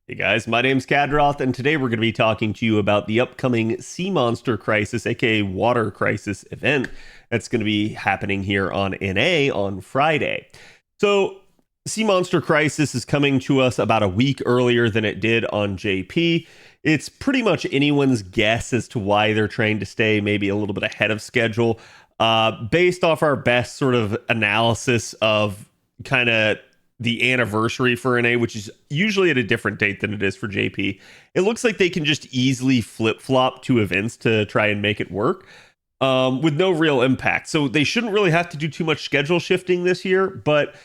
Hey guys, my name's Khadroth, and today we're going to be talking to you about the upcoming Sea Monster Crisis, aka Water Crisis event that's going to be happening here on NA on Friday. So, Sea Monster Crisis is coming to us about a week earlier than it did on JP. It's pretty much anyone's guess as to why they're trying to stay maybe a little bit ahead of schedule. Based off our best sort of analysis of kind of the anniversary for NA, which is usually at a different date than it is for JP. It looks like they can just easily flip flop two events to try and make it work with no real impact. So they shouldn't really have to do too much schedule shifting this year, but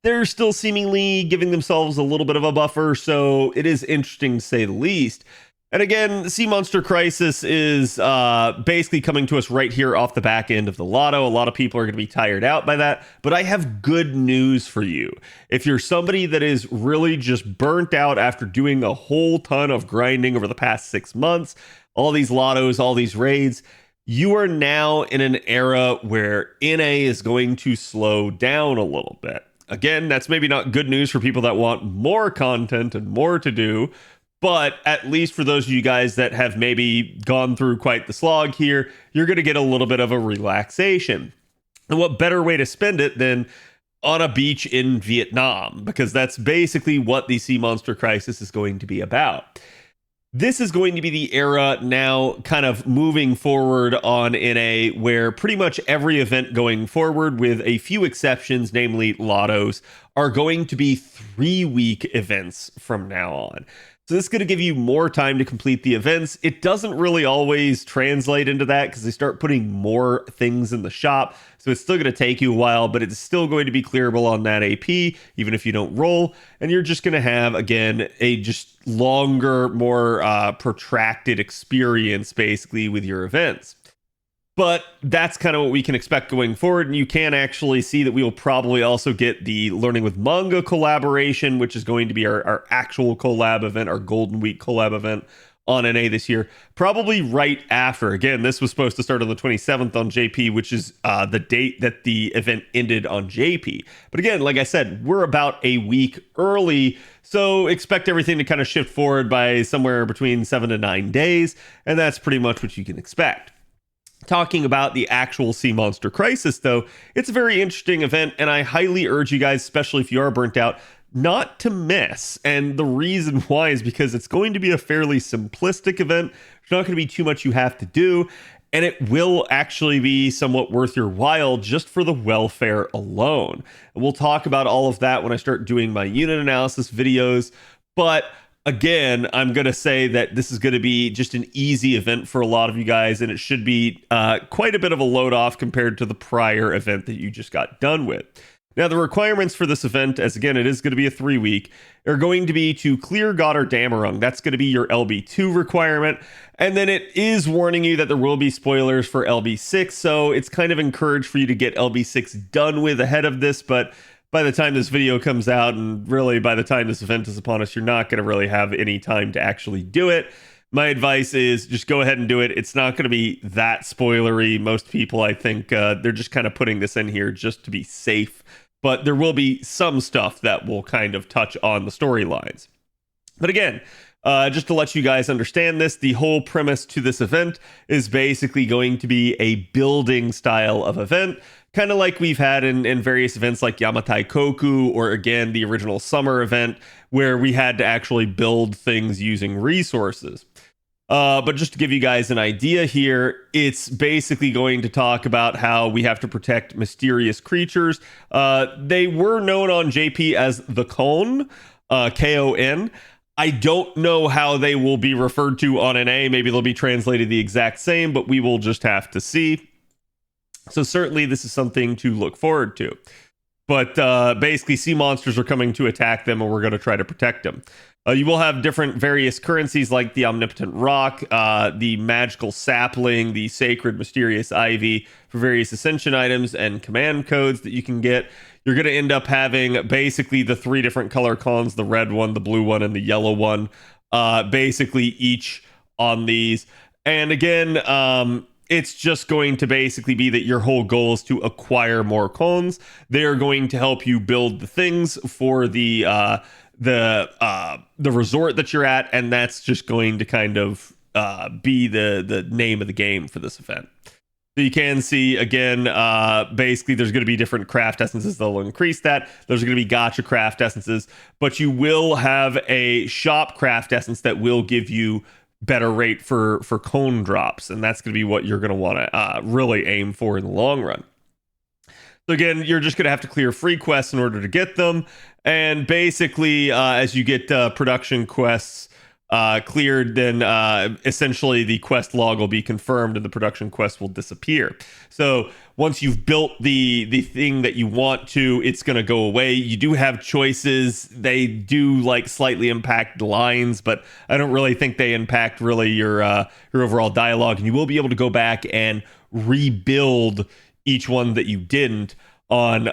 they're still seemingly giving themselves a little bit of a buffer. So it is interesting to say the least. And again, Sea Monster Crisis is basically coming to us right here off the back end of the lotto. A lot of people are going to be tired out by that, but I have good news for you. If you're somebody that is really just burnt out after doing a whole ton of grinding over the past 6 months, all these lottos, all these raids, you are now in an era where NA is going to slow down a little bit. Again, that's maybe not good news for people that want more content and more to do. But at least for those of you guys that have maybe gone through quite the slog here, you're going to get a little bit of a relaxation. And what better way to spend it than on a beach in Vietnam? Because that's basically what the Sea Monster Crisis is going to be about. This is going to be the era now kind of moving forward on NA where pretty much every event going forward, with a few exceptions, namely lottos, are going to be 3-week events from now on. So this is going to give you more time to complete the events. It doesn't really always translate into that because they start putting more things in the shop. So it's still going to take you a while, but it's still going to be clearable on that AP, even if you don't roll. And you're just going to have, again, a just longer, more protracted experience, basically, with your events. But that's kind of what we can expect going forward. And you can actually see that we will probably also get the Learning with Manga collaboration, which is going to be our actual collab event, our Golden Week collab event on NA this year, probably right after. Again, this was supposed to start on the 27th on JP, which is the date that the event ended on JP. But again, like I said, we're about a week early, so expect everything to kind of shift forward by somewhere between 7 to 9 days, and that's pretty much what you can expect. Talking about the actual Sea Monster Crisis, though, it's a very interesting event, and I highly urge you guys, especially if you are burnt out, not to miss. And the reason why is because it's going to be a fairly simplistic event. There's not going to be too much you have to do, and it will actually be somewhat worth your while just for the welfare alone. And we'll talk about all of that when I start doing my unit analysis videos, but again, I'm going to say that this is going to be just an easy event for a lot of you guys, and it should be quite a bit of a load off compared to the prior event that you just got done with. Now, the requirements for this event, as again, it is going to be a 3-week, are going to be to clear Goddard Damarung. That's going to be your LB2 requirement. And then it is warning you that there will be spoilers for LB6, so it's kind of encouraged for you to get LB6 done with ahead of this, but by the time this video comes out, and really by the time this event is upon us, you're not going to really have any time to actually do it. My advice is just go ahead and do it. It's not going to be that spoilery. Most people, I think, they're just kind of putting this in here just to be safe. But there will be some stuff that will kind of touch on the storylines. But again, just to let you guys understand this, the whole premise to this event is basically going to be a building style of event, kind of like we've had in various events like Yamatai Koku, or again, the original summer event, where we had to actually build things using resources. But just to give you guys an idea here, it's basically going to talk about how we have to protect mysterious creatures. They were known on JP as the Kon, Kon. I don't know how they will be referred to on NA. Maybe they'll be translated the exact same, but we will just have to see. So certainly this is something to look forward to. But basically, sea monsters are coming to attack them, and we're going to try to protect them. You will have different various currencies like the Omnipotent Rock, the Magical Sapling, the Sacred Mysterious Ivy for various Ascension items, and command codes that you can get. You're going to end up having basically the 3 different color cons, the red one, the blue one, and the yellow one, basically each on these. And again, it's just going to basically be that your whole goal is to acquire more cons. They are going to help you build the things for the the resort that you're at, and that's just going to kind of be the name of the game for this event. So you can see again, basically there's going to be different craft essences that will increase that. There's going to be gacha craft essences, but you will have a shop craft essence that will give you better rate for cone drops, and that's going to be what you're going to want to really aim for in the long run. So again, you're just going to have to clear free quests in order to get them, and basically as you get production quests cleared, then essentially the quest log will be confirmed and the production quest will disappear. So once you've built the thing that you want to, it's going to go away. You do have choices. They do like slightly impact lines, but I don't really think they impact really your overall dialogue. And you will be able to go back and rebuild each one that you didn't on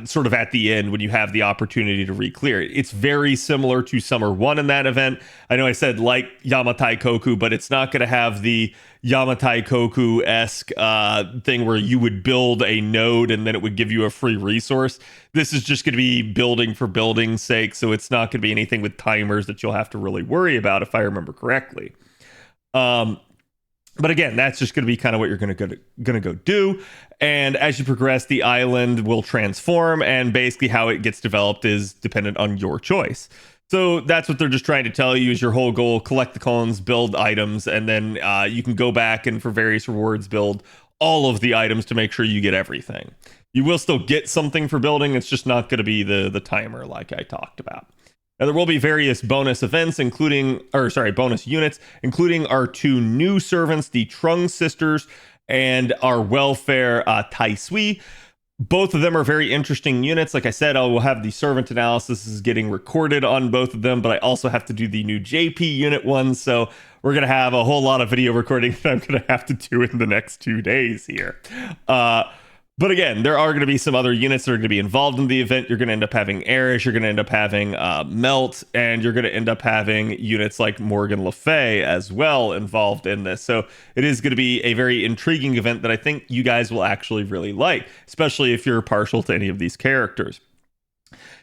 sort of at the end when you have the opportunity to re-clear it. It's very similar to Summer 1 in that event. I know I said like Yamatai Koku, but it's not going to have the Yamatai Koku-esque thing where you would build a node and then it would give you a free resource. This is just going to be building for building's sake, so it's not going to be anything with timers that you'll have to really worry about, if I remember correctly. But again, that's just going to be kind of what you're going to go do. And as you progress, the island will transform, and basically how it gets developed is dependent on your choice. So that's what they're just trying to tell you is your whole goal: collect the cones, build items, and then you can go back and for various rewards build all of the items to make sure you get everything. You will still get something for building. It's just not going to be the timer like I talked about. Now, there will be various bonus events, bonus units, including our two new servants, the Trung sisters, and our welfare Tai Sui. Both of them are very interesting units. Like I said, I will have the servant analysis is getting recorded on both of them, but I also have to do the new JP unit one. So we're going to have a whole lot of video recording that I'm going to have to do in the next 2 days here. But again, there are going to be some other units that are going to be involved in the event. You're going to end up having Erish, you're going to end up having Melt, and you're going to end up having units like Morgan Le Fay as well involved in this. So it is going to be a very intriguing event that I think you guys will actually really like, especially if you're partial to any of these characters.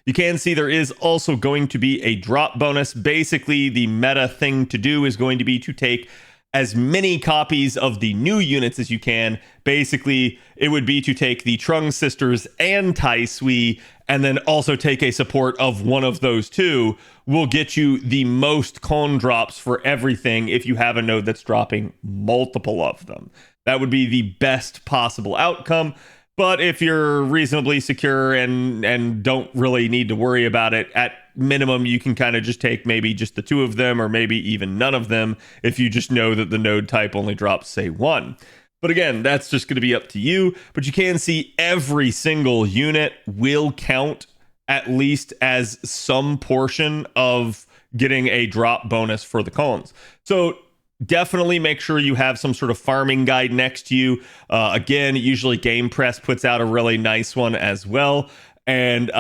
You can see there is also going to be a drop bonus. Basically, the meta thing to do is going to be to take as many copies of the new units as you can. Basically, it would be to take the Trung sisters and Tai Sui, and then also take a support of one of those two. Will get you the most con drops for everything if you have a node that's dropping multiple of them. That would be the best possible outcome. But if you're reasonably secure and don't really need to worry about it, at minimum, you can kind of just take maybe just the two of them, or maybe even none of them, if you just know that the node type only drops, say, one. But again, that's just going to be up to you. But you can see every single unit will count at least as some portion of getting a drop bonus for the cones. So definitely make sure you have some sort of farming guide next to you. Again, usually Game Press puts out a really nice one as well. And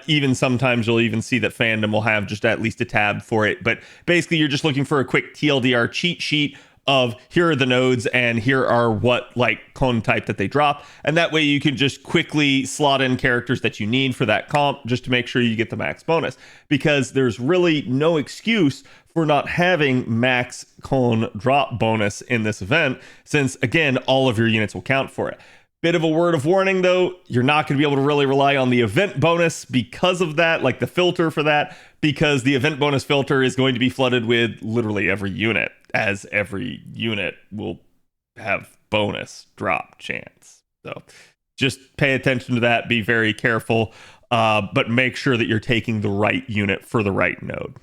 even sometimes you'll even see that Fandom will have just at least a tab for it. But basically, you're just looking for a quick TLDR cheat sheet of here are the nodes and here are what like cone type that they drop. And that way you can just quickly slot in characters that you need for that comp just to make sure you get the max bonus. Because there's really no excuse for not having max cone drop bonus in this event, since again, all of your units will count for it. Bit of a word of warning though, you're not going to be able to really rely on the event bonus because of that, like the filter for that, because the event bonus filter is going to be flooded with literally every unit, as every unit will have bonus drop chance. So just pay attention to that, be very careful, but make sure that you're taking the right unit for the right node.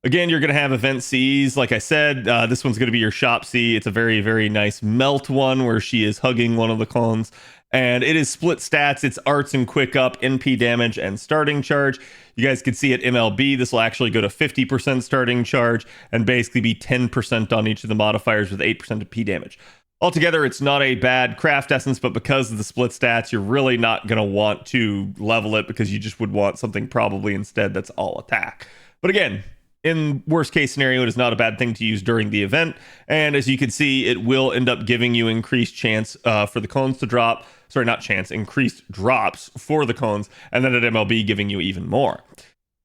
Again, you're going to have event Cs. Like I said, this one's going to be your shop C. It's a very, very nice melt one where she is hugging one of the clones. And it is split stats. It's arts and quick up, NP damage, and starting charge. You guys can see at MLB, this will actually go to 50% starting charge and basically be 10% on each of the modifiers with 8% of P damage. Altogether, it's not a bad craft essence, but because of the split stats, you're really not going to want to level it because you just would want something probably instead that's all attack. But again, in worst case scenario, it is not a bad thing to use during the event. And as you can see, it will end up giving you increased chance for the cones to drop. Sorry, not chance, increased drops for the cones. And then at MLB giving you even more.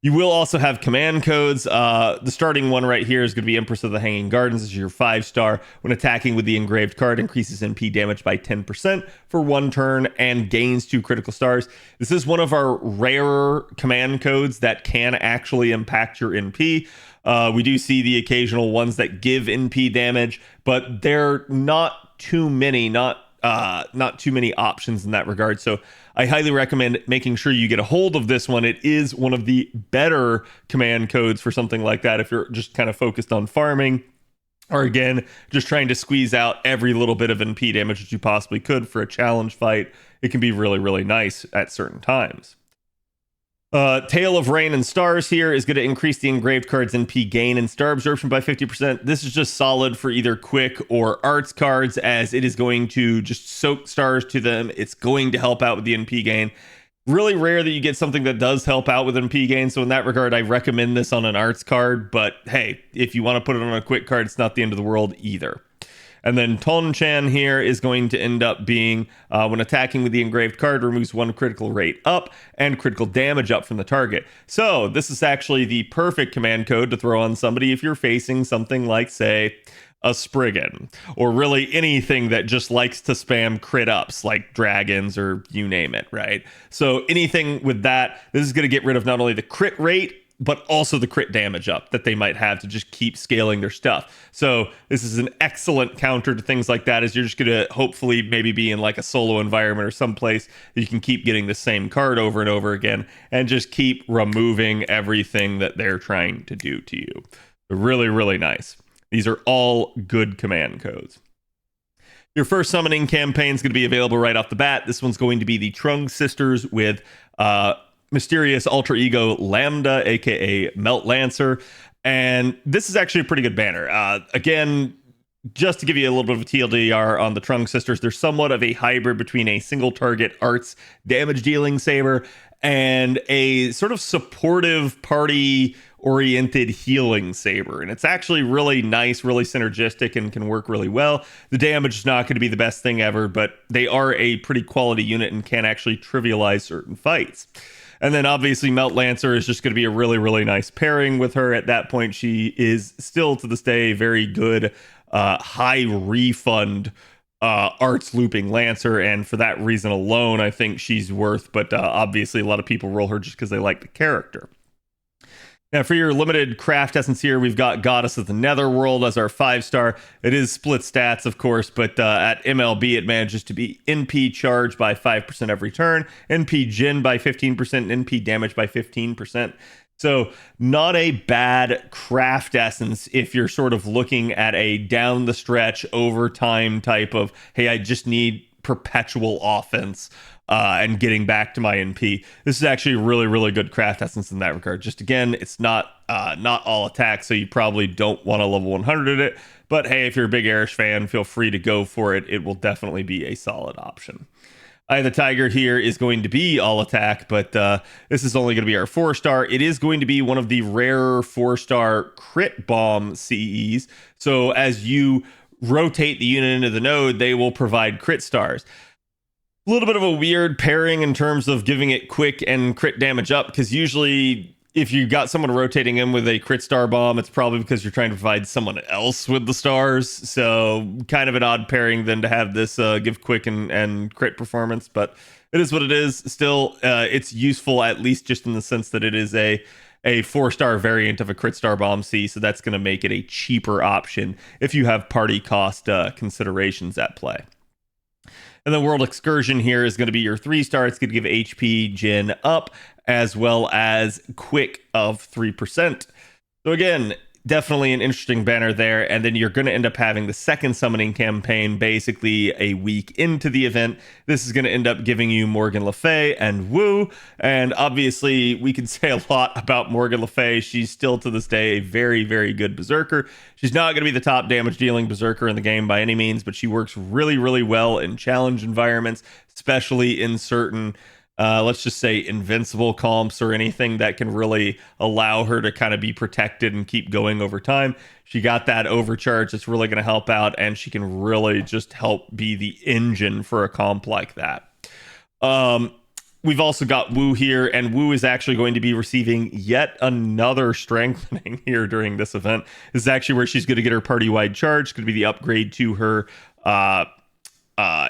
You will also have command codes. The starting one right here is going to be Empress of the Hanging Gardens. This is your 5-star. When attacking with the engraved card, increases MP damage by 10% for 1 turn and gains 2 critical stars. This is one of our rarer command codes that can actually impact your NP. We do see the occasional ones that give NP damage, but they're not too many, not too many options in that regard. So I highly recommend making sure you get a hold of this one. It is one of the better command codes for something like that if you're just kind of focused on farming, or again, just trying to squeeze out every little bit of NP damage that you possibly could for a challenge fight. It can be really, really nice at certain times. Tale of Rain and Stars here is going to increase the engraved cards NP gain and star absorption by 50%. This is just solid for either quick or arts cards, as it is going to just soak stars to them. It's going to help out with the NP gain. Really rare that you get something that does help out with NP gain, so in that regard, I recommend this on an arts card, but hey, if you want to put it on a quick card, it's not the end of the world either. And then Ton-Chan here is going to end up being, when attacking with the engraved card, removes 1 critical rate up and critical damage up from the target. So this is actually the perfect command code to throw on somebody if you're facing something like, say, a Spriggan, or really anything that just likes to spam crit ups, like dragons or you name it, right? So anything with that, this is going to get rid of not only the crit rate, but also the crit damage up that they might have to just keep scaling their stuff. So this is an excellent counter to things like that, as you're just going to hopefully maybe be in like a solo environment or someplace you can keep getting the same card over and over again and just keep removing everything that they're trying to do to you. Really, really nice. These are all good command codes. Your first summoning campaign is going to be available right off the bat. This one's going to be the Trung Sisters with mysterious alter ego Lambda, aka Melt Lancer, and this is actually a pretty good banner. Again, just to give you a little bit of a TLDR on the Trung Sisters, they're somewhat of a hybrid between a single target arts damage dealing saber and a sort of supportive party oriented healing saber, and it's actually really nice, really synergistic, and can work really well. The damage is not going to be the best thing ever, but they are a pretty quality unit and can actually trivialize certain fights. And then obviously Melt Lancer is just going to be a really, really nice pairing with her. At that point, she is still to this day a very good high refund arts looping Lancer, and for that reason alone, I think she's worth, but obviously a lot of people roll her just because they like the character. Now, for your limited craft essence here, we've got Goddess of the Netherworld as our 5-star. It is split stats, of course, but at MLB, it manages to be NP charge by 5% every turn, NP Jin by 15%, and NP damage by 15%. So not a bad craft essence if you're sort of looking at a down the stretch overtime type of, hey, I just need perpetual offense and getting back to my NP. This is actually a really, really good craft essence in that regard. Just again, it's not all attack, so you probably don't want to level 100 it. But hey, if you're a big Erish fan, feel free to go for it. It will definitely be a solid option. Eye of the Tiger here is going to be all attack, but this is only going to be our 4-star. It is going to be one of the rarer 4-star crit bomb CEs. So as you rotate the unit into the node, they will provide crit stars. A little bit of a weird pairing in terms of giving it quick and crit damage up, because usually if you got someone rotating in with a crit star bomb, it's probably because you're trying to provide someone else with the stars. So kind of an odd pairing then to have this give quick and crit performance, but it is what it is. Still, it's useful, at least just in the sense that it is a 4-star variant of a crit star bomb C, so that's going to make it a cheaper option if you have party cost considerations at play. And the World Excursion here is going to be your 3-star. It's going to give HP Gen up, as well as quick of 3%. So again, definitely an interesting banner there. And then you're going to end up having the second summoning campaign basically a week into the event. This is going to end up giving you Morgan Le Fay and Wu. And obviously, we can say a lot about Morgan Le Fay. She's still to this day a very, very good berserker. She's not going to be the top damage dealing berserker in the game by any means, but she works really, really well in challenge environments, especially in certain let's just say invincible comps or anything that can really allow her to kind of be protected and keep going over time. She got that overcharge that's really going to help out, and she can really just help be the engine for a comp like that. we've also got Wu here, and Wu is actually going to be receiving yet another strengthening here during this event. This is actually where she's going to get her party-wide charge. It's going to be the upgrade to her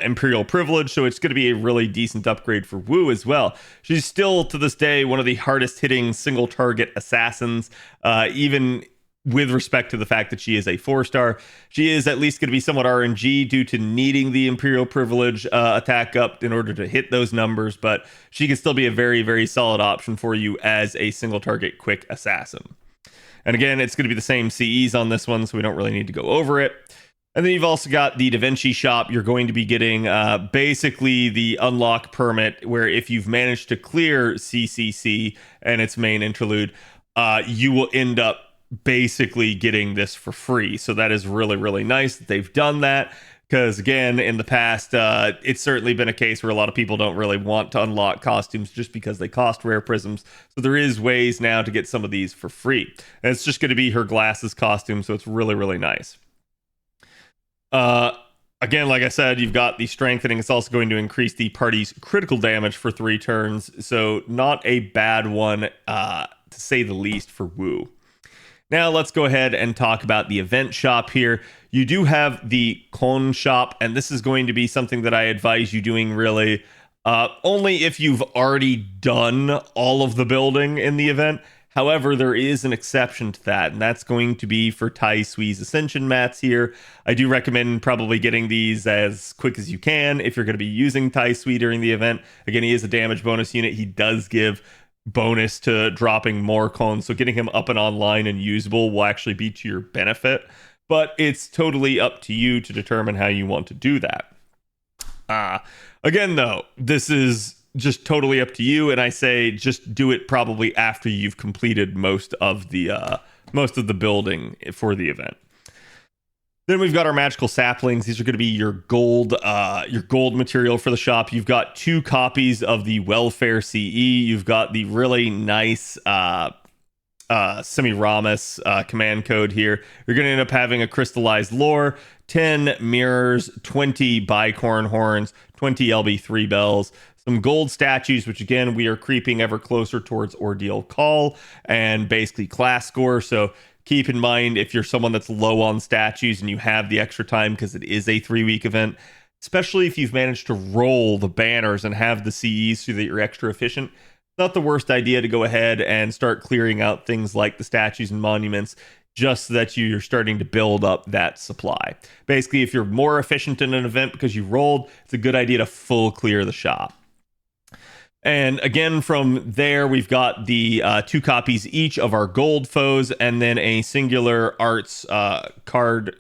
Imperial Privilege, so it's going to be a really decent upgrade for Wu as well. She's still, to this day, one of the hardest-hitting single-target assassins, even with respect to the fact that she is a 4-star. She is at least going to be somewhat RNG due to needing the Imperial Privilege attack up in order to hit those numbers, but she can still be a very, very solid option for you as a single-target quick assassin. And again, it's going to be the same CEs on this one, so we don't really need to go over it. And then you've also got the Da Vinci shop. You're going to be getting basically the unlock permit, where if you've managed to clear CCC and its main interlude, you will end up basically getting this for free. So that is really, really nice that they've done that, because again, in the past, it's certainly been a case where a lot of people don't really want to unlock costumes just because they cost rare prisms. So there is ways now to get some of these for free. And it's just going to be her glasses costume, so it's really, really nice. Again, like I said, you've got the strengthening. It's also going to increase the party's critical damage for 3 turns. So not a bad one, to say the least, for Wu. Now let's go ahead and talk about the event shop here. You do have the Con shop, and this is going to be something that I advise you doing really only if you've already done all of the building in the event. However, there is an exception to that, and that's going to be for Tai Sui's Ascension mats here. I do recommend probably getting these as quick as you can if you're going to be using Tai Sui during the event. Again, he is a damage bonus unit. He does give bonus to dropping more cones, so getting him up and online and usable will actually be to your benefit, but it's totally up to you to determine how you want to do that. Again, though, this is just totally up to you, and I say just do it probably after you've completed most of the building for the event. Then we've got our magical saplings. These are going to be your gold material for the shop. You've got 2 copies of the Welfare CE. You've got the really nice Semiramis command code here. You're going to end up having a crystallized lore, 10 mirrors, 20 bicorn horns, 20 LB3 bells, some gold statues, which again, we are creeping ever closer towards Ordeal Call and basically class score. So keep in mind, if you're someone that's low on statues and you have the extra time, because it is a 3-week event, especially if you've managed to roll the banners and have the CEs so that you're extra efficient, not the worst idea to go ahead and start clearing out things like the statues and monuments, just so that you're starting to build up that supply. Basically, if you're more efficient in an event because you rolled, it's a good idea to full clear the shop. And again, from there, we've got the 2 copies each of our gold foes, and then a singular arts card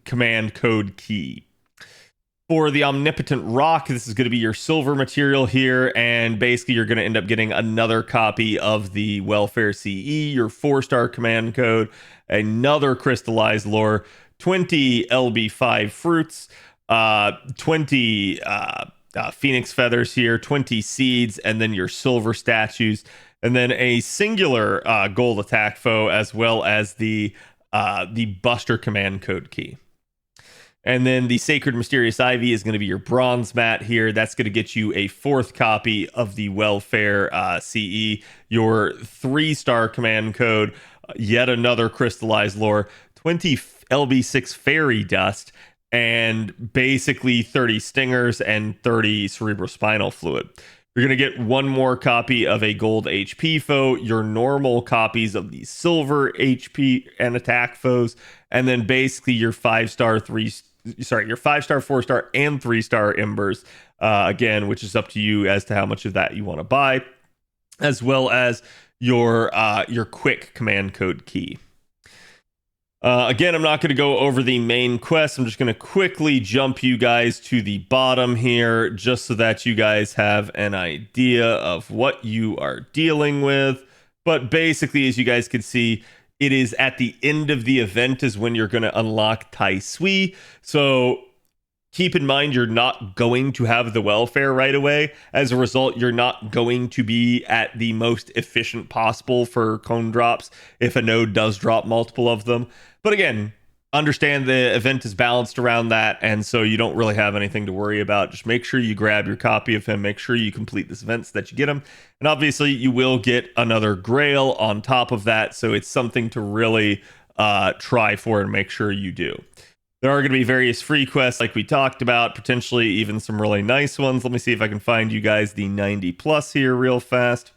command code key. For the Omnipotent Rock, this is going to be your silver material here, and basically you're going to end up getting another copy of the Welfare CE, your 4-star command code, another crystallized lore, 20 LB5 fruits, 20 Phoenix feathers here, 20 seeds, and then your silver statues, and then a singular gold attack foe, as well as the Buster command code key. And then the Sacred Mysterious Ivy is going to be your bronze mat here. That's going to get you a 4th copy of the Welfare CE, your 3-star command code, yet another crystallized lore, 20 LB6 fairy dust, and basically 30 stingers and 30 cerebrospinal fluid. You're going to get 1 more copy of a gold HP foe, your normal copies of the silver HP and attack foes, and then basically your 5-star, 4-star, and 3-star embers, again, which is up to you as to how much of that you want to buy, as well as your quick command code key. Again, I'm not going to go over the main quest. I'm just going to quickly jump you guys to the bottom here, just so that you guys have an idea of what you are dealing with. But basically, as you guys can see, it is at the end of the event is when you're going to unlock Tai Sui. So keep in mind, you're not going to have the welfare right away. As a result, you're not going to be at the most efficient possible for cone drops if a node does drop multiple of them. But again, understand the event is balanced around that, and so you don't really have anything to worry about. Just make sure you grab your copy of him, make sure you complete this event so that you get him, and obviously you will get another grail on top of that, so it's something to really try for and make sure you do. There are going to be various free quests like we talked about, potentially even some really nice ones. Let me see if I can find you guys the 90 plus here real fast.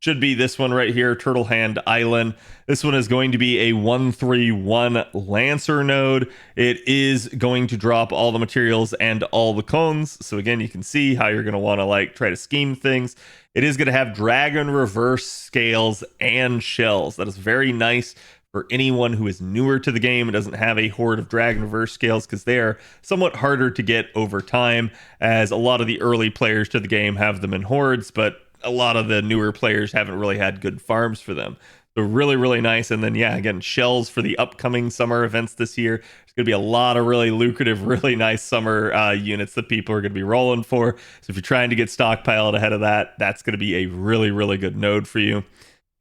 Should be this one right here, Turtle Hand Island. This one is going to be a 131 Lancer node. It is going to drop all the materials and all the cones. So again, you can see how you're going to want to like try to scheme things. It is going to have dragon reverse scales and shells. That is very nice for anyone who is newer to the game and doesn't have a horde of dragon reverse scales, because they are somewhat harder to get over time, as a lot of the early players to the game have them in hordes, but a lot of the newer players haven't really had good farms for them. So really, really nice. And then, yeah, again, shells for the upcoming summer events this year. There's going to be a lot of really lucrative, really nice summer units that people are going to be rolling for. So if you're trying to get stockpiled ahead of that, that's going to be a really, really good node for you.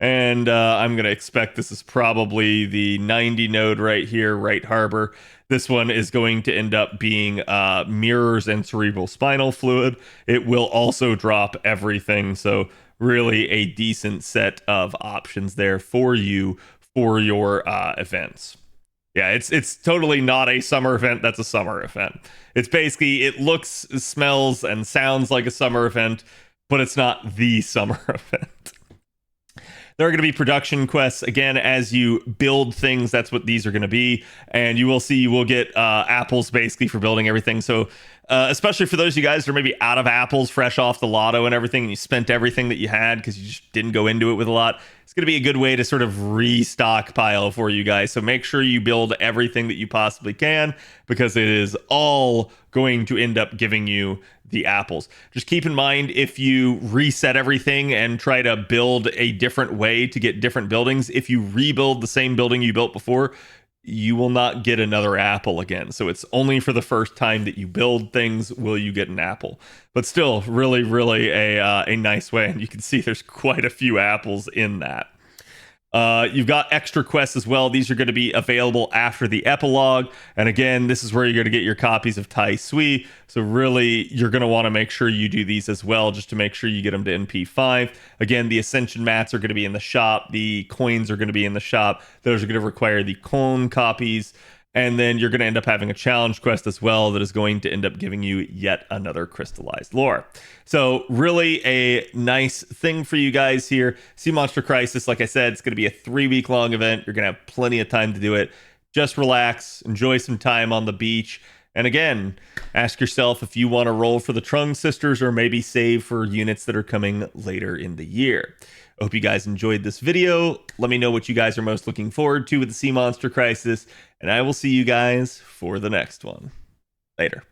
And I'm going to expect this is probably the 90 node right here, Right Harbor. This one is going to end up being mirrors and cerebral spinal fluid. It will also drop everything. So really a decent set of options there for you for your events. Yeah, it's totally not a summer event. That's a summer event. It's basically, it looks, smells, and sounds like a summer event, but it's not the summer event. There are going to be production quests. Again, as you build things, that's what these are going to be. And you will see, you will get apples basically for building everything. So especially for those of you guys that are maybe out of apples, fresh off the lotto and everything, and you spent everything that you had because you just didn't go into it with a lot, it's going to be a good way to sort of restockpile for you guys. So make sure you build everything that you possibly can, because it is all going to end up giving you the apples. Just keep in mind, if you reset everything and try to build a different way to get different buildings, if you rebuild the same building you built before, you will not get another apple again. So it's only for the first time that you build things will you get an apple. But still, really, really a nice way. And you can see there's quite a few apples in that. You've got extra quests as well. These are going to be available after the epilogue. And again, this is where you're going to get your copies of Tai Sui. So really, you're going to want to make sure you do these as well, just to make sure you get them to NP5. Again, the Ascension mats are going to be in the shop. The coins are going to be in the shop. Those are going to require the cone copies. And then you're going to end up having a challenge quest as well that is going to end up giving you yet another crystallized lore. So really a nice thing for you guys here. Sea Monster Crisis, like I said, it's going to be a 3-week long event. You're going to have plenty of time to do it. Just relax, enjoy some time on the beach. And again, ask yourself if you want to roll for the Trung Sisters or maybe save for units that are coming later in the year. I hope you guys enjoyed this video. Let me know what you guys are most looking forward to with the Sea Monster Crisis, and I will see you guys for the next one. Later.